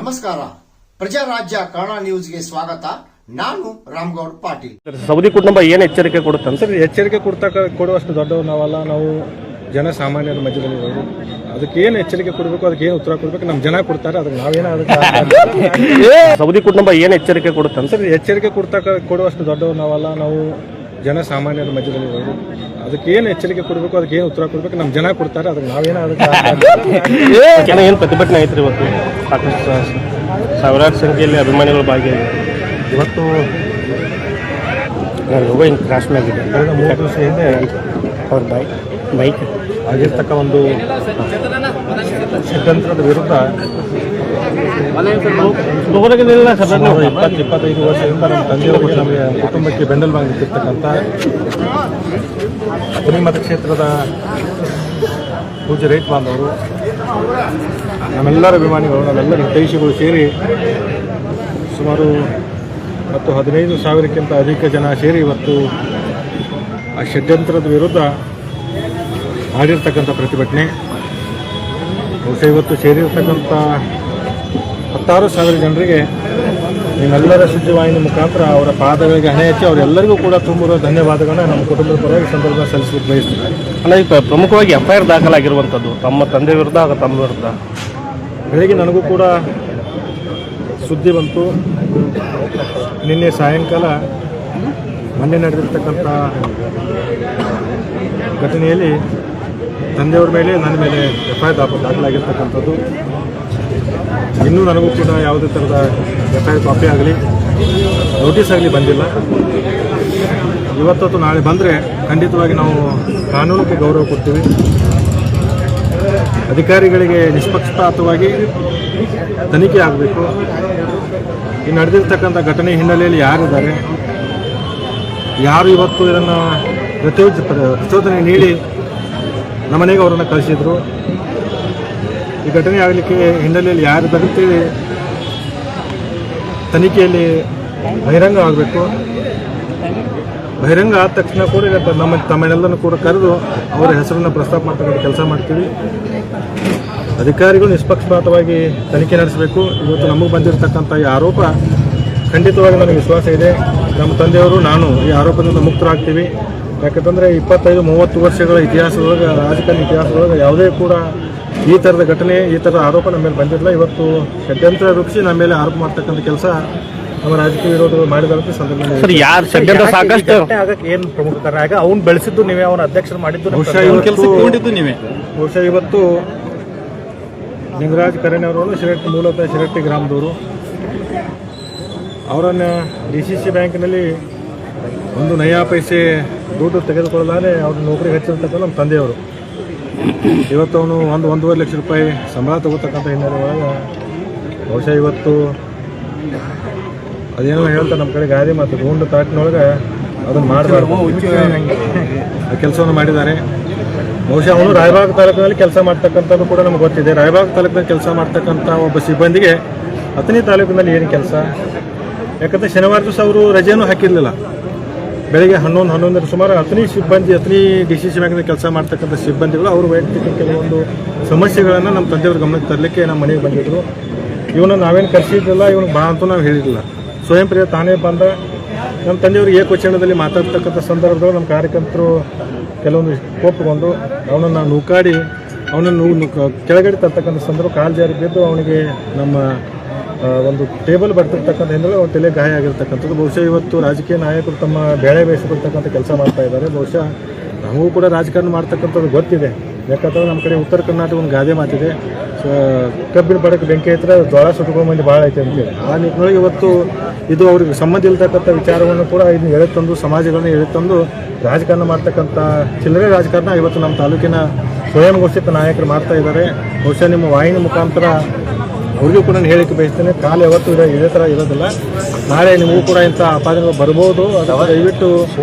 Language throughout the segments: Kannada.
ನಮಸ್ಕಾರ. ಪ್ರಜಾರಾಜ್ಯ ಕನ್ನಡ ನ್ಯೂಸ್ಗೆ ಸ್ವಾಗತ. ನಾನು ರಾಮಗೌಡ ಪಾಟೀಲ್. ಸೌದಿ ಕುಟುಂಬ ಏನು ಎಚ್ಚರಿಕೆ ಕೊಡುತ್ತೆ ಸರ್? ಎಚ್ಚರಿಕೆ ಕೊಡುವಷ್ಟು ದೊಡ್ಡವರು ನಾವಲ್ಲ. ನಾವು ಜನಸಾಮಾನ್ಯರ ಮಧ್ಯದಲ್ಲಿ ಇರೋದು. ಅದಕ್ಕೆ ಏನು ಎಚ್ಚರಿಕೆ ಕೊಡಬೇಕು, ಅದಕ್ಕೆ ಏನು ಉತ್ತರ ಕೊಡಬೇಕು ನಮ್ಮ ಜನ ಕೊಡ್ತಾರೆ. ಅದಕ್ಕೆ ನಾವೇನೋ ಸೌದಿ ಕುಟುಂಬ ಏನು ಎಚ್ಚರಿಕೆ ಕೊಡುತ್ತೆ ಸರ್? ಎಚ್ಚರಿಕೆ ಕೊಡುವಷ್ಟು ದೊಡ್ಡವರು ನಾವಲ್ಲ. ನಾವು ಜನಸಾಮಾನ್ಯರ ಮಧ್ಯದಲ್ಲಿ ಇರೋದು. ಅದಕ್ಕೆ ಏನು ಎಚ್ಚರಿಕೆ ಕೊಡಬೇಕು, ಅದಕ್ಕೆ ಏನು ಉತ್ತರ ಕೊಡಬೇಕು ನಮ್ಮ ಜನ ಕೊಡ್ತಾರೆ. ಅದಕ್ಕೆ ನಾವೇನೋ ಏನು ಪ್ರತಿಭಟನೆ ಐತ್ರಿ ಇವತ್ತು? ಸಾಕಷ್ಟು ಸಾವಿರಾರು ಸಂಖ್ಯೆಯಲ್ಲಿ ಅಭಿಮಾನಿಗಳು ಭಾಗಿಯಾಗಿದ್ದಾರೆ. ಇವತ್ತು ಲೋಗೋ ಇನ್ ಕ್ರಾಶ್ ಮ್ಯಾಗಿದೆ. ಕಳೆದ 3 ದಿವಸ ಹಿಂದೆ ಅವ್ರ ಬೈಕ್ ಆಗಿರ್ತಕ್ಕ ಒಂದು ಷಡ್ಯಂತ್ರದ ವಿರುದ್ಧ 20-25 ವರ್ಷದಿಂದ ನಮ್ಮ ತಂದೆಯವರಿಗೆ, ನಮಗೆ ಕುಟುಂಬಕ್ಕೆ ಬೆಂಬಲವಾಗಿ ನಿಂತಿರ್ತಕ್ಕಂಥ ಅಗ್ನಿ ಮತಕ್ಷೇತ್ರದ ಪೂಜ್ಯ ರೈತ ಬಾಂಧವರು, ನಮ್ಮೆಲ್ಲರ ಅಭಿಮಾನಿಗಳು, ನಮ್ಮೆಲ್ಲರ ಹಿತೈಷಿಗಳು ಸೇರಿ ಸುಮಾರು 15,000ಕ್ಕಿಂತ ಅಧಿಕ ಜನ ಸೇರಿ ಇವತ್ತು ಆ ಷಡ್ಯಂತ್ರದ ವಿರುದ್ಧ ಮಾಡಿರ್ತಕ್ಕಂಥ ಪ್ರತಿಭಟನೆ. ಬಹುಶಃ ಇವತ್ತು ಸೇರಿರ್ತಕ್ಕಂಥ 16,000 ಜನರಿಗೆ ನಿಮ್ಮೆಲ್ಲರ ಸುದ್ದಿವಾಹಿನಿ ಮುಖಾಂತರ ಅವರ ಪಾದಗಳಿಗೆ ಹಣೆ ಹಚ್ಚಿ ಅವರೆಲ್ಲರಿಗೂ ಕೂಡ ತುಂಬಿರುವ ಧನ್ಯವಾದಗಳನ್ನ ನಮ್ಮ ಕುಟುಂಬದ ಪರವಾಗಿ ಸಂದರ್ಭ ಸಲ್ಲಿಸಲಿಕ್ಕೆ ಬಯಸ್ತೀನಿ. ಅಲ್ಲ, ಈಗ ಪ್ರಮುಖವಾಗಿ FIR ದಾಖಲಾಗಿರುವಂಥದ್ದು ತಮ್ಮ ತಂದೆ ವಿರುದ್ಧ ಹಾಗೂ ತಮ್ಮ ವಿರುದ್ಧ. ಬೆಳಗ್ಗೆ ನನಗೂ ಕೂಡ ಸುದ್ದಿ ಬಂತು. ನಿನ್ನೆ ಸಾಯಂಕಾಲ ಮೊನ್ನೆ ನಡೆದಿರ್ತಕ್ಕಂಥ ಘಟನೆಯಲ್ಲಿ ತಂದೆಯವ್ರ ಮೇಲೆ, ನನ್ನ ಮೇಲೆ FIR ದಾಖಲಾಗಿರ್ತಕ್ಕಂಥದ್ದು. ಇನ್ನೂ ನನಗೂ ಕೂಡ ಯಾವುದೇ ಥರದ FIR ಕಾಪಿ ಆಗಲಿ, ನೋಟಿಸ್ ಆಗಲಿ ಬಂದಿಲ್ಲ. ಇವತ್ತು ನಾಳೆ ಬಂದರೆ ಖಂಡಿತವಾಗಿ ನಾವು ಕಾನೂನಿಗೆ ಗೌರವ ಕೊಡ್ತೀವಿ. ಅಧಿಕಾರಿಗಳಿಗೆ ನಿಷ್ಪಕ್ಷಪಾತವಾಗಿ ತನಿಖೆ ಆಗಬೇಕು. ಈ ನಡೆದಿರ್ತಕ್ಕಂಥ ಘಟನೆ ಹಿನ್ನೆಲೆಯಲ್ಲಿ ಯಾರಿದ್ದಾರೆ, ಯಾರು ಇವತ್ತು ಇದನ್ನು ಪ್ರಚೋದನೆ ನೀಡಿ ನಮ್ಮನೆಗೆ ಅವರನ್ನು ಕಳಿಸಿದ್ರು, ಈ ಘಟನೆ ಆಗಲಿಕ್ಕೆ ಹಿನ್ನೆಲೆಯಲ್ಲಿ ಯಾರು ಬರುತ್ತೇವೆ, ತನಿಖೆಯಲ್ಲಿ ಬಹಿರಂಗ ಆಗಬೇಕು. ಬಹಿರಂಗ ಆದ ತಕ್ಷಣ ಕೂಡ ತಮ್ಮನ್ನೆಲ್ಲರೂ ಕೂಡ ಕರೆದು ಅವರ ಹೆಸರನ್ನು ಪ್ರಸ್ತಾಪ ಮಾಡ್ತಕ್ಕಂಥ ಕೆಲಸ ಮಾಡ್ತೀವಿ. ಅಧಿಕಾರಿಗಳು ನಿಷ್ಪಕ್ಷಪಾತವಾಗಿ ತನಿಖೆ ನಡೆಸಬೇಕು. ಇವತ್ತು ನಮಗೆ ಬಂದಿರತಕ್ಕಂಥ ಈ ಆರೋಪ ಖಂಡಿತವಾಗಿ ನನಗೆ ವಿಶ್ವಾಸ ಇದೆ, ನಮ್ಮ ತಂದೆಯವರು ನಾನು ಈ ಆರೋಪದಿಂದ ಮುಕ್ತರಾಗ್ತೀವಿ. ಯಾಕಂತಂದರೆ 25-30 ವರ್ಷಗಳ ಇತಿಹಾಸದೊಳಗೆ, ರಾಜಕಾರಣ ಇತಿಹಾಸದೊಳಗೆ ಯಾವುದೇ ಕೂಡ ಈ ಥರದ ಘಟನೆ, ಈ ಥರದ ಆರೋಪ ನಮ್ಮ ಮೇಲೆ ಬಂದಿರಲಿಲ್ಲ. ಇವತ್ತು ಷಡ್ಯಂತ್ರ ರೂಪಿಸಿ ನಮ್ಮ ಮೇಲೆ ಆರೋಪ ಮಾಡ್ತಕ್ಕಂಥ ಕೆಲಸ ನಮ್ಮ ರಾಜಕೀಯ ವಿರೋಧಗಳು ಮಾಡಿದಂಥ ಸಂದರ್ಭದಲ್ಲಿ ಯಾರು ಷಡ್ಯಂತ್ರ ಸಾಕಷ್ಟು ಆಗಕ್ಕೆ ಏನು ಪ್ರಮುಖ ಕಾರಣ? ಆಗ ಅವ್ನು ಬೆಳೆಸಿದ್ದು ನೀವೇ, ಅವನ ಅಧ್ಯಕ್ಷರು ಮಾಡಿದ್ದು ನೀವೇ. ಬಹುಶಃ ಇವತ್ತು ಲಿಂಗರಾಜ್ ಕರೇಣ್ ಅವರನ್ನು ಮೂಲತಃ ಶಿರಟ್ಟಿ ಗ್ರಾಮದವರು. ಅವರನ್ನು DCC ಬ್ಯಾಂಕ್ನಲ್ಲಿ ಒಂದು ನಯಾ ಪೈಸೆ ದುಡ್ಡು ತೆಗೆದುಕೊಳ್ಳಲಾರೆ ಅವ್ರನ್ನ ನೌಕರಿಗೆ ಹಚ್ಚಿರ್ತಕ್ಕಂಥ ನಮ್ಮ ತಂದೆಯವರು. ಇವತ್ತು ಅವನು 1-1.5 ಲಕ್ಷ ರೂಪಾಯಿ ಸಂಬಳ ತಗೋತಕ್ಕಂಥ ಹಿನ್ನೆಲೆ ಒಳಗೆ ಬಹುಶಃ ಇವತ್ತು ಅದೇನೋ ಹೇಳ್ತಾರೆ ನಮ್ಮ ಕಡೆ ಗಾದೆ ಮಾತು, ಗೊಂಡು ತಾಟಿನೊಳಗೆ ಅದನ್ನು ಮಾಡಬಾರ್ದು, ಆ ಕೆಲಸವನ್ನು ಮಾಡಿದ್ದಾರೆ. ಬಹುಶಃ ಅವನು ರಾಯಬಾಗ ತಾಲೂಕಿನಲ್ಲಿ ಕೆಲಸ ಮಾಡ್ತಕ್ಕಂಥದ್ದು ಕೂಡ ನಮ್ಗೆ ಗೊತ್ತಿದೆ. ರಾಯಬಾಗ ತಾಲೂಕಿನಲ್ಲಿ ಕೆಲಸ ಮಾಡ್ತಕ್ಕಂಥ ಒಬ್ಬ ಸಿಬ್ಬಂದಿಗೆ ಅಥಣಿ ತಾಲೂಕಿನಲ್ಲಿ ಏನು ಕೆಲಸ? ಯಾಕಂದರೆ ಶನಿವಾರ ದಿವಸ ಅವರು ರಜೆನೂ ಹಾಕಿರಲಿಲ್ಲ. ಬೆಳಗ್ಗೆ 11 ಸುಮಾರು ಅಥಣಿ DCC ಬ್ಯಾಂಕ್ನಲ್ಲಿ ಕೆಲಸ ಮಾಡ್ತಕ್ಕಂಥ ಸಿಬ್ಬಂದಿಗಳು ಅವರು ವೈಯಕ್ತಿಕ ಕೆಲವೊಂದು ಸಮಸ್ಯೆಗಳನ್ನು ನಮ್ಮ ತಂದೆಯವ್ರ ಗಮನಕ್ಕೆ ತರಲಿಕ್ಕೆ ನಮ್ಮ ಮನೆಗೆ ಬಂದಿದ್ದರು. ಇವನು ನಾವೇನು ಕರೆಸಿದ್ದಿಲ್ಲ, ಇವನಿಗೆ ಬಾ ಅಂತೂ ನಾವು ಹೇಳಿರಲಿಲ್ಲ. ಸ್ವಯಂ ಪ್ರಿಯ ತಾನೇ ಬಂದ ನಮ್ಮ ತಂದೆಯವರು ಏಕವಚನದಲ್ಲಿ ಮಾತಾಡ್ತಕ್ಕಂಥ ಸಂದರ್ಭದಲ್ಲಿ ನಮ್ಮ ಕಾರ್ಯಕರ್ತರು ಕೆಲವೊಂದು ಕೋಪಗೊಂಡು ಅವನನ್ನು ನೂಕಾಡಿ ಅವನನ್ನು ಕೆಳಗಡೆ ತರ್ತಕ್ಕಂಥ ಸಂದರ್ಭ ಕಾಲು ಜಾರಿ ಬಿದ್ದು ಅವನಿಗೆ ನಮ್ಮ ಒಂದು ಟೇಬಲ್ ಬರ್ತಿರ್ತಕ್ಕಂಥ ಹಿಂದೆ ಅವ್ರ ತಲೆ ಗಾಯ ಆಗಿರ್ತಕ್ಕಂಥದ್ದು. ಬಹುಶಃ ಇವತ್ತು ರಾಜಕೀಯ ನಾಯಕರು ತಮ್ಮ ಬೇಳೆ ಬೇಯಿಸಿಕೊಳ್ತಕ್ಕಂಥ ಕೆಲಸ ಮಾಡ್ತಾ ಇದ್ದಾರೆ. ಬಹುಶಃ ನಮಗೂ ಕೂಡ ರಾಜಕಾರಣ ಮಾಡ್ತಕ್ಕಂಥದ್ದು ಗೊತ್ತಿದೆ. ಯಾಕಂತಂದ್ರೆ ನಮ್ಮ ಕಡೆ ಉತ್ತರ ಕರ್ನಾಟಕ ಒಂದು ಗಾದೆ ಮಾತಿದೆ, ಕಬ್ಬಿನ ಪಡಕ್ಕೆ ಬೆಂಕಿ ಹತ್ತಿರ ಜೋಳ ಸುಟ್ಕೊಂಡು ಮಂದಿ ಭಾಳ ಐತೆ ಅಂತೇಳಿ. ಆ ನಿಟ್ಟಿನೊಳಗೆ ಇವತ್ತು ಇದು ಅವ್ರಿಗೆ ಸಂಬಂಧ ಇಲ್ತಕ್ಕಂಥ ವಿಚಾರವನ್ನು ಕೂಡ ಇದನ್ನು ಎಳೆತಂದು, ಸಮಾಜಗಳನ್ನ ಎಳೆತಂದು ರಾಜಕಾರಣ ಮಾಡ್ತಕ್ಕಂಥ ಚಿಲ್ಲರೆ ರಾಜಕಾರಣ ಇವತ್ತು ನಮ್ಮ ತಾಲೂಕಿನ ಸ್ವಯಂ ಘೋಷಿತ ನಾಯಕರು ಮಾಡ್ತಾ ಇದ್ದಾರೆ. ಬಹುಶಃ ನಿಮ್ಮ ವಾಹಿನಿ ಮುಖಾಂತರ ಅವ್ರಿಗೂ ಕೂಡ ನಾನು ಹೇಳಿಕೆ ಬಯಸ್ತೇನೆ, ಕಾಲ ಯಾವತ್ತೂ ಇದೇ ಥರ ಇರೋದಿಲ್ಲ. ನಾಳೆ ನಿಮಗೂ ಕೂಡ ಇಂಥ ಆಪಾದನೆಗಳು ಬರ್ಬೋದು. ಅಥವಾ ದಯವಿಟ್ಟು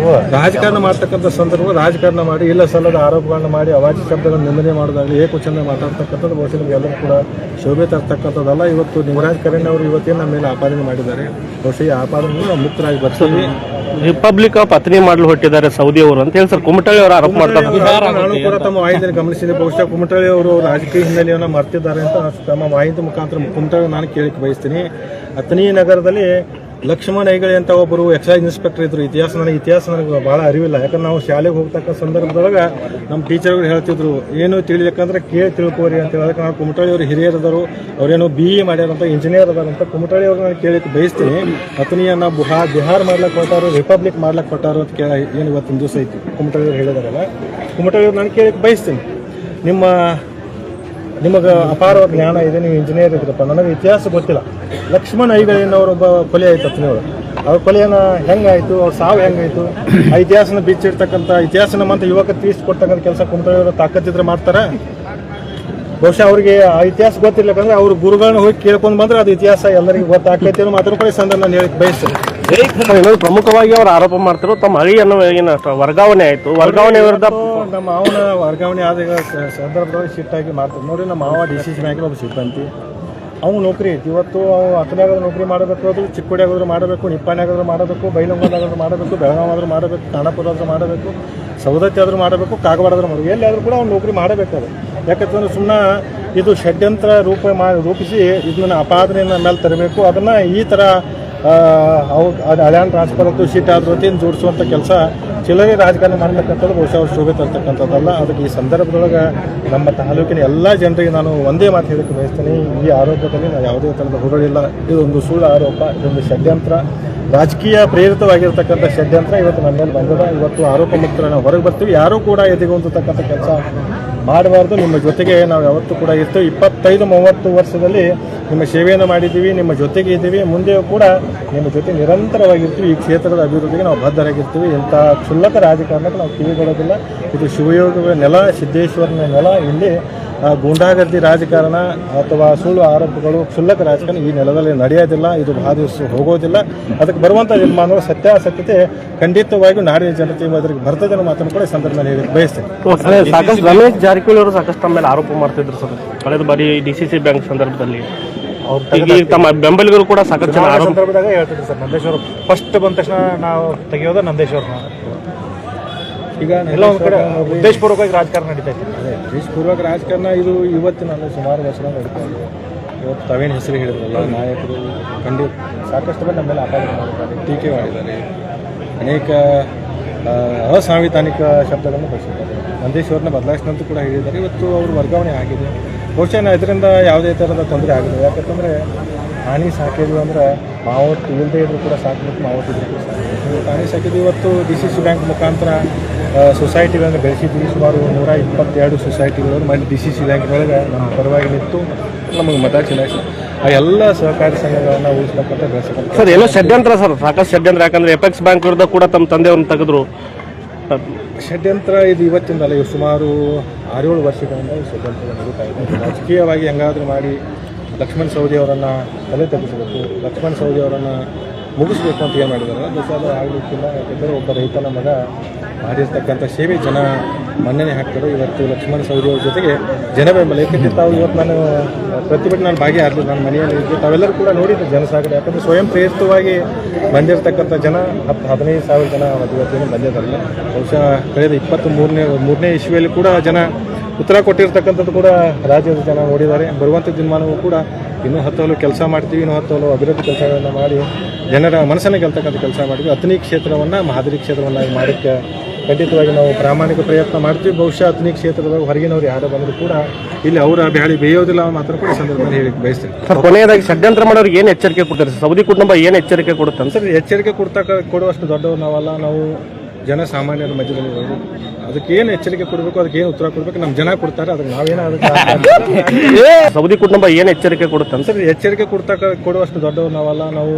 ರಾಜಕಾರಣ ಮಾಡ್ತಕ್ಕಂಥ ಸಂದರ್ಭ ರಾಜಕಾರಣ ಮಾಡಿ ಇಲ್ಲ ಸಲ್ಲದ ಆರೋಪಗಳನ್ನ ಮಾಡಿ ಅವಾಜಿ ಶಬ್ದಗಳನ್ನು ನಿಂದನೆ ಮಾಡೋದಾಗಲಿ, ಏಕವಚನ ಮಾತಾಡ್ತಕ್ಕಂಥದ್ದು ಬಹುಶಃ ನಿಮಗೆಲ್ಲರೂ ಕೂಡ ಶೋಭೆ ತರ್ತಕ್ಕಂಥದ್ದಲ್ಲ. ಇವತ್ತು ಲಿಂಗರಾಜ್ ಕರೇಣ್ ಅವರು ಇವತ್ತೇನು ನಮ್ಮ ಮೇಲೆ ಆಪಾದನೆ ಮಾಡಿದ್ದಾರೆ, ಬಹುಶಃ ಈ ಆಪಾದನೆಗಳು ನಾವು ಮುಕ್ತರಾಗಿ ಬರ್ತೀವಿ. ರಿಪಬ್ಲಿಕ್ ಆಫ್ ಅತನಿ ಮಾಡಲು ಹೊಟ್ಟಿದ್ದಾರೆ ಸೌದಿ ಅವರು ಅಂತ ಹೇಳಿ ಸರ್ ಕುಮಟಳ್ಳಿ ಅವರು ಆರೋಪ ಮಾಡ್ತಾರೆ. ನಾನು ಕೂಡ ತಮ್ಮ ಮಾಹಿತಿಯನ್ನು ಗಮನಿಸಿದೆ. ಬಹುಶಃ ಕುಮಟಳ್ಳಿ ಅವರು ರಾಜಕೀಯ ಹಿನ್ನೆಲೆಯನ್ನು ಮರ್ತಿದ್ದಾರೆ ಅಂತ ತಮ್ಮ ಮಾಹಿತಿ ಮುಖಾಂತರ ಕುಮಟಳ್ಳಿ ನಾನು ಕೇಳಕ್ಕೆ ಬಯಸ್ತೀನಿ. ಅತನಿ ನಗರದಲ್ಲಿ ಲಕ್ಷ್ಮಣ ಹೆಗಡೆ ಅಂತ ಒಬ್ಬರು ಎಕ್ಸೈಸ್ ಇನ್ಸ್ಪೆಕ್ಟರ್ ಇದ್ರು. ಇತಿಹಾಸ ನನಗೆ ಬಹಳ ಅರಿವಿಲ್ಲ, ಯಾಕಂದ್ರೆ ನಾವು ಶಾಲೆಗೆ ಹೋಗ್ತಕ್ಕ ಸಂದರ್ಭದೊಳಗೆ ನಮ್ಮ ಟೀಚರ್ಗಳು ಹೇಳ್ತಿದ್ರು ಏನು ತಿಳಿಬೇಕಂದ್ರೆ ಕೇಳಿ ತಿಳ್ಕೋರಿ ಅಂತ ಹೇಳಕ್ಕೆ. ನಾವು ಕುಮಟಳ್ಳಿ ಅವರು ಹಿರಿಯರದರು, ಅವರೇನೋ BE ಮಾಡ್ಯಾರಂತ, ಇಂಜಿನಿಯರ್ ಅದಾರಂತ. ಕುಮಟಳ್ಳಿ ಅವ್ರು ನಾನು ಕೇಳಕ್ಕೆ ಬಯಸ್ತೀನಿ. ಅತನಿಯನ್ನ ಬಿಹಾರ್ ಮಾಡ್ಲಕ್ಕೆ ಕೊಟ್ಟಾರು, ರಿಪಬ್ಲಿಕ್ ಮಾಡ್ಲಕ್ಕೆ ಕೊಟ್ಟಾರು ಅಂತ ಏನು ಇವತ್ತಿನ ದಿವಸ ಐತಿ ಕುಮಟಳ್ಳಿ ಅವ್ರು ಹೇಳಿದಾರಲ್ಲ, ಕುಮಟಳ್ಳಿ ಅವ್ರು ನಾನು ಕೇಳಕ್ಕೆ ಬಯಸ್ತೀನಿ. ನಿಮಗೆ ಅಪಾರವಾದ ಜ್ಞಾನ ಇದೆ, ನೀವು ಇಂಜಿನಿಯರ್ ಇದ್ರಪ್ಪ, ನನಗೆ ಇತಿಹಾಸ ಗೊತ್ತಿಲ್ಲ. ಲಕ್ಷ್ಮಣ ಐಗಳೇನವರೊಬ್ಬ ಕೊಲೆ ಆಯ್ತು ಅತನಿಯವರು. ಅವ್ರ ಕೊಲೆಯನ್ನ ಹೆಂಗಾಯ್ತು, ಅವ್ರ ಸಾವು ಹೆಂಗಾಯ್ತು, ಆ ಇತಿಹಾಸನ ಬಿಚ್ಚಿಡ್ತಕ್ಕಂಥ ಇತಿಹಾಸನ ಮಂತ ಯುವಕ ತೀರಿಸ್ಕೊಡ್ತಕ್ಕಂಥ ಕೆಲಸ ಕುಮಟಳ್ಳಿಯವರು ತಾಕತ್ತಿದ್ರೆ ಮಾಡ್ತಾರೆ. ಬಹುಶಃ ಅವರಿಗೆ ಆ ಇತಿಹಾಸ ಗೊತ್ತಿರ್ಲಿಕ್ಕಂದ್ರೆ ಅವ್ರ ಗುರುಗಳನ್ನ ಹೋಗಿ ಕೇಳ್ಕೊಂಡು ಬಂದ್ರೆ ಅದು ಇತಿಹಾಸ ಎಲ್ಲರಿಗೂ ಗೊತ್ತಾಗ್ತೈತಿ ಅನ್ನೋ ಮಾತ್ರ ಕೂಡ ಸಂದರ್ಭ ನಾನು ಹೇಳಕ್ ಬಯಸ್ತೇನೆ. ಇನ್ನೊಂದು ಪ್ರಮುಖವಾಗಿ ಅವರು ಆರೋಪ ಮಾಡ್ತಿರೋ ತಮ್ಮ ಅಳಿಯನ್ನು ಏನು ವರ್ಗಾವಣೆ ಆಯ್ತು, ವರ್ಗಾವಣೆ ವಿರುದ್ಧ ನಮ್ಮ ಮಾವನ ವರ್ಗಾವಣೆ ಆದ ಸಂದರ್ಭದೊಳಗೆ ಶಿಫ್ಟಾಗಿ ಮಾಡ್ತಾರೆ. ನೋಡಿ, ನಮ್ಮ ಮಾವ DCC ಬ್ಯಾಂಕ್ ಒಬ್ಬ ಸಿಬ್ಬಂದಿ, ಅವ್ನು ನೌಕರಿ ಐತಿ. ಇವತ್ತು ಅವ್ನು ಅತನಿಯಾಗಾದ್ರೂ ನೌಕರಿ ಮಾಡಬೇಕು, ಅದು ಚಿಕ್ಕೋಡಿಯಾಗಾದ್ರೂ ಮಾಡಬೇಕು, ನಿಪ್ಪಾಣಿಯಾಗಾದ್ರೂ ಮಾಡಬೇಕು, ಬೈಲೊಂಗಲಾದ್ರೂ ಮಾಡಬೇಕು, ಬೆಳಗಾವಿ ಆದ್ರೂ ಮಾಡಬೇಕು, ಖಾನಾಪುರ ಆದ್ರೂ ಮಾಡಬೇಕು, ಸವದತ್ತಿ ಆದ್ರೂ ಮಾಡಬೇಕು, ಕಾಗವಾಡ ಆದ್ರೂ ಮಾಡಬೇಕು, ಎಲ್ಲಿಯಾದ್ರೂ ಕೂಡ ಅವ್ನು ನೌಕರಿ ಮಾಡಬೇಕಾದ್ರೆ. ಯಾಕಂತಂದ್ರೆ ಸುಮ್ಮನೆ ಇದು ಷಡ್ಯಂತ್ರ ರೂಪಿಸಿ ಇದನ್ನ ಅಪಾದನೆಯ ಮೇಲೆ ತರಬೇಕು, ಅದನ್ನು ಈ ಥರ ಹಳ್ಯಾನ್ ಟ್ರಾನ್ಸ್ಫರ್ ಆಯ್ತು, ಶೀಟ್ ಆದ್ರೂ ವತಿಯಿಂದ ಜೋಡಿಸುವಂಥ ಕೆಲಸ ಚಿಲ್ಲರೆ ರಾಜಕಾರಣ ಮಾಡತಕ್ಕಂಥದ್ದು ಬಹುಶಃ ಅವ್ರು ಶೋಭೆ ತರ್ತಕ್ಕಂಥದ್ದಲ್ಲ. ಅದಕ್ಕೆ ಈ ಸಂದರ್ಭದೊಳಗೆ ನಮ್ಮ ತಾಲೂಕಿನ ಎಲ್ಲ ಜನರಿಗೆ ನಾನು ಒಂದೇ ಮಾತು ಹೇಳಕ್ಕೆ ಬಯಸ್ತೀನಿ, ಈ ಆರೋಪದಲ್ಲಿ ನಾವು ಯಾವುದೇ ಥರದ ಹೊಗಳಿಲ್ಲ. ಇದೊಂದು ಸುಳ್ಳು ಆರೋಪ, ಇದೊಂದು ಷಡ್ಯಂತ್ರ, ರಾಜಕೀಯ ಪ್ರೇರಿತವಾಗಿರ್ತಕ್ಕಂಥ ಷಡ್ಯಂತ್ರ ಇವತ್ತು ನಮ್ಮ ಮೇಲೆ ಬಂದದ. ಇವತ್ತು ಆರೋಪ ಮುಕ್ತರ ನಾವು ಹೊರಗೆ ಬರ್ತೀವಿ, ಯಾರೂ ಕೂಡ ಎದೆಗೊಂತಕ್ಕಂಥ ಕೆಲಸ ಮಾಡಬಾರ್ದು. ನಿಮ್ಮ ಜೊತೆಗೆ ನಾವು ಯಾವತ್ತೂ ಕೂಡ ಇರ್ತೇವೆ. 25-30 ವರ್ಷದಲ್ಲಿ ನಿಮ್ಮ ಸೇವೆಯನ್ನು ಮಾಡಿದ್ದೀವಿ, ನಿಮ್ಮ ಜೊತೆಗೆ ಇದ್ದೀವಿ, ಮುಂದೆಯೂ ಕೂಡ ನಿಮ್ಮ ಜೊತೆ ನಿರಂತರವಾಗಿರ್ತೀವಿ. ಈ ಕ್ಷೇತ್ರದ ಅಭಿವೃದ್ಧಿಗೆ ನಾವು ಬದ್ಧರಾಗಿರ್ತೀವಿ. ಇಂಥ ಕ್ಷುಲ್ಲಕ ರಾಜಕಾರಣಕ್ಕೆ ನಾವು ಕಿವಿಗೊಡೋದಿಲ್ಲ. ಇದು ಶಿವಯೋಗದ ನೆಲ, ಸಿದ್ದೇಶ್ವರನ ನೆಲ. ಇಲ್ಲಿ ಗೂಂಡಾಗರ್ದಿ ರಾಜಕಾರಣ ಅಥವಾ ಸುಳ್ಳು ಆರೋಪಗಳು, ಕ್ಷುಲ್ಲಕ ರಾಜಕಾರಣ ಈ ನೆಲದಲ್ಲಿ ನಡೆಯೋದಿಲ್ಲ. ಇದು ಬಹಳ ದಿವಸ ಹೋಗೋದಿಲ್ಲ. ಅದಕ್ಕೆ ಬರುವಂಥ ನಿರ್ಮಾಣಗಳು ಸತ್ಯಾಸತ್ಯತೆ ಖಂಡಿತವಾಗಿಯೂ ನಾಡಿನ ಜನತೆ ಅದಕ್ಕೆ ಬರ್ತದೆ ಅನ್ನೋ ಮಾತನ್ನು ಕೂಡ ಈ ಸಂದರ್ಭದಲ್ಲಿ ಹೇಳಕ್ಕೆ ಬಯಸ್ತೇನೆ. ಸಾಕಷ್ಟು ರಮೇಶ್ ಜಾರಕಿಹೊಳಿ ಅವರು ಸಾಕಷ್ಟು ತಮ್ಮ ಮೇಲೆ ಆರೋಪ ಮಾಡ್ತಿದ್ರು ಸರ್, ಕಳೆದ ಬಾರಿ DCC ಬ್ಯಾಂಕ್ ಸಂದರ್ಭದಲ್ಲಿ. ಈಗ ತಮ್ಮ ಬೆಂಬಲಿಗರು ಕೂಡ ಸಾಕಷ್ಟು ಜನ ಆರೋಪ ಸಂದರ್ಭದಾಗ ಹೇಳ್ತಿದ್ರು ಸರ್. ನಂದೇಶ್ವರ ಫಸ್ಟ್ ಬಂದ ತಕ್ಷಣ ನಾವು ತೆಗೆಯೋದು ನಂದೇಶ್ವರನ. ಈಗ ಎಲ್ಲ ಒಂದು ಕಡೆ ಉದ್ದೇಶಪೂರ್ವಕವಾಗಿ ರಾಜಕಾರಣ ನಡೀತಾ ಇದೆ. ಅದೇ ಉದ್ದೇಶಪೂರ್ವಕ ರಾಜಕಾರಣ ಇದು ಇವತ್ತಿನ ಸುಮಾರು ವರ್ಷ ನಡೀತಾ ಇದೆ. ಇವತ್ತು ತಾವೇನು ಹೆಸರು ಹೇಳಿದ್ರಲ್ಲ, ನಾಯಕರು ಖಂಡಿತ ಸಾಕಷ್ಟು ಮಂದಿ ನಮ್ಮ ಮೇಲೆ ಆಪಾದನೆ ಮಾಡಿದ್ದಾರೆ, ಟೀಕೆ ಮಾಡಿದ್ದಾರೆ, ಅನೇಕ ಅಸಾಂವಿಧಾನಿಕ ಶಬ್ದಗಳನ್ನು ಬಳಸಿದ್ದಾರೆ. ನಂದೇಶ್ವರನ ಬದಲಾಯಿಸಿದಂತೂ ಕೂಡ ಹೇಳಿದ್ದಾರೆ. ಇವತ್ತು ಅವರು ವರ್ಗಾವಣೆ ಆಗಿದೆ. ಬಹುಶಃ ಇದರಿಂದ ಯಾವುದೇ ಥರದ ತೊಂದರೆ ಆಗಿದೆ. ಯಾಕಂತಂದರೆ ಆನೆ ಸಾಕಿದ್ವಿ ಅಂದ್ರೆ ಮಾವತ್ತು ಇಲ್ಲದೆ ಇದ್ರೂ ಕೂಡ ಸಾಕಬೇಕು, ಮಾವತ್ತು ಇದ್ರೂ ಕೂಡ ಸಾಕಬೇಕು. ಆನೆ ಸಾಕಿದ್ವಿ. ಇವತ್ತು DCC ಬ್ಯಾಂಕ್ ಮುಖಾಂತರ ಸೊಸೈಟಿಗಳನ್ನು ಬೆಳೆಸಿದ್ವಿ. ಸುಮಾರು 122 ಸೊಸೈಟಿಗಳು ಮಾಡಿ DCC ಬ್ಯಾಂಕ್ನೊಳಗೆ ನಮ್ಮ ಪರವಾಗಿ ನಿಂತು ನಮಗೆ ಮತ ಚಲಾಯಿಸಿ ಆ ಎಲ್ಲ ಸಹಕಾರಿ ಸಂಘಗಳನ್ನು ಉಳಿಸ್ಬೇಕಂತ ಬೆಳೆಸಬೇಕು ಸರ್. ಏನೋ ಷಡ್ಯಂತ್ರ ಸರ್, ಸಾಕಷ್ಟು ಷಡ್ಯಂತ್ರ. ಯಾಕಂದ್ರೆ ಎಪೆಕ್ಸ್ ಬ್ಯಾಂಕ್ ವಿರುದ್ಧ ಕೂಡ ತಮ್ಮ ತಂದೆಯವ್ರನ್ನ ತೆಗೆದ್ರು. ಷಡ್ಯಂತ್ರ ಇದು ಇವತ್ತಿಂದಲ್ಲ, ಇವು ಸುಮಾರು 6-7 ವರ್ಷಗಳಿಂದ ಈ ಷಡ್ಯಂತ್ರ ನಡೀತಾ ಇದೆ. ರಾಜಕೀಯವಾಗಿ ಹೆಂಗಾದರೂ ಮಾಡಿ ಲಕ್ಷ್ಮಣ್ ಸವದಿ ಅವರನ್ನು ತಲೆ ತಗ್ಗಿಸಬೇಕು, ಲಕ್ಷ್ಮಣ್ ಸವದಿ ಅವರನ್ನು ಮುಗಿಸ್ಬೇಕು ಅಂತ ಏನು ಮಾಡಿದ್ದಾರೆ ಅದು ಆಗಲಿಕ್ಕಿಲ್ಲ. ಯಾಕೆಂದರೆ ಒಬ್ಬ ರೈತನ ಮಗ ಮಾಡಿರ್ತಕ್ಕಂಥ ಸೇವೆ ಜನ ಮನ್ನಣೆ ಹಾಕ್ತಾರೆ. ಇವತ್ತು ಲಕ್ಷ್ಮಣ್ ಸವದಿ ಅವ್ರ ಜೊತೆಗೆ ಜನ ಬೆಂಬಲ. ಯಾಕಂದರೆ ತಾವು ಇವತ್ತು ನಾನು ಪ್ರತಿಭಟನೆ ನಾನು ಭಾಗಿಯಾಗಲಿಲ್ಲ, ನನ್ನ ಮನೆಯಲ್ಲಿ ಇದ್ದು ತಾವೆಲ್ಲರೂ ಕೂಡ ನೋಡಿದ್ದು ಜನಸಾಗರ. ಯಾಕಂದರೆ ಸ್ವಯಂ ಪ್ರೇರಿತವಾಗಿ ಬಂದಿರತಕ್ಕಂಥ ಜನ 15,000 ಜನ ಇವತ್ತೇನು ಬಂದಿದ್ದಾರಲ್ಲ. ಬಹುಶಃ ಕಳೆದ 23ನೇ ಇಸ್ವಿಯಲ್ಲಿ ಕೂಡ ಜನ ಉತ್ತರ ಕೊಟ್ಟಿರ್ತಕ್ಕಂಥದ್ದು ಕೂಡ ರಾಜ್ಯದ ಜನ ನೋಡಿದ್ದಾರೆ. ಬರುವಂಥ ದಿನಮಾನವೂ ಕೂಡ ಇನ್ನೂ 10 ಹಲವು ಕೆಲಸ ಮಾಡ್ತೀವಿ, ಇನ್ನೂ 10 ಹಲವು ಅಭಿವೃದ್ಧಿ ಕೆಲಸಗಳನ್ನು ಮಾಡಿ ಜನರ ಮನಸ್ಸನ್ನು ಗೆಲ್ತಕ್ಕಂಥ ಕೆಲಸ ಮಾಡಿದ್ವಿ. ಅತನಿ ಕ್ಷೇತ್ರವನ್ನು ಮಾದರಿ ಕ್ಷೇತ್ರವನ್ನಾಗಿ ಮಾಡೋಕ್ಕೆ ಖಂಡಿತವಾಗಿ ನಾವು ಪ್ರಾಮಾಣಿಕ ಪ್ರಯತ್ನ ಮಾಡ್ತೀವಿ. ಬಹುಶಃ ಅತನಿ ಕ್ಷೇತ್ರದಾಗ ಹೊರಗಿನವ್ರು ಯಾರು ಬಂದರೂ ಕೂಡ ಇಲ್ಲಿ ಅವರ ಬ್ಯಾಳಿ ಬೇಯೋದಿಲ್ಲ ಮಾತ್ರ ಕೂಡ ಸಂದರ್ಭದಲ್ಲಿ ಹೇಳಿ ಬಯಸ್ತೀನಿ. ಕೊನೆಯದಾಗಿ ಷಡ್ಯಂತ್ರ ಮಾಡೋರಿಗೆ ಏನು ಎಚ್ಚರಿಕೆ ಕೊಡ್ತಾರೆ ಸೌದಿ ಕುಟುಂಬ, ಏನು ಎಚ್ಚರಿಕೆ ಕೊಡುತ್ತೆ ಸರ್? ಎಚ್ಚರಿಕೆ ಕೊಡುವಷ್ಟು ದೊಡ್ಡವರು ನಾವಲ್ಲ. ನಾವು ಜನಸಾಮಾನ್ಯರ ಮಧ್ಯದಲ್ಲಿ ಇರೋದು. ಅದಕ್ಕೇನು ಎಚ್ಚರಿಕೆ ಕೊಡಬೇಕು, ಅದಕ್ಕೇನು ಉತ್ತರ ಕೊಡಬೇಕು ನಮ್ಮ ಜನ ಕೊಡ್ತಾರೆ. ಅದಕ್ಕೆ ನಾವೇನೋ ಅದಕ್ಕೆ ಸೌದಿ ಕುಟುಂಬ ಏನು ಎಚ್ಚರಿಕೆ ಕೊಡುತ್ತೆ ಸರ್? ಎಚ್ಚರಿಕೆ ಕೊಡುವಷ್ಟು ದೊಡ್ಡವರು ನಾವಲ್ಲ. ನಾವು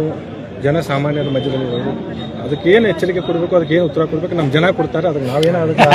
ಜನಸಾಮಾನ್ಯರ ಮಧ್ಯದಲ್ಲಿ ಇರೋದು. ಅದಕ್ಕೇನು ಎಚ್ಚರಿಕೆ ಕೊಡಬೇಕು, ಅದಕ್ಕೇನು ಉತ್ತರ ಕೊಡಬೇಕು ನಮ್ಮ ಜನ ಕೊಡ್ತಾರೆ. ಅದಕ್ಕೆ ನಾವೇನೋ ಅದಕ್ಕೆ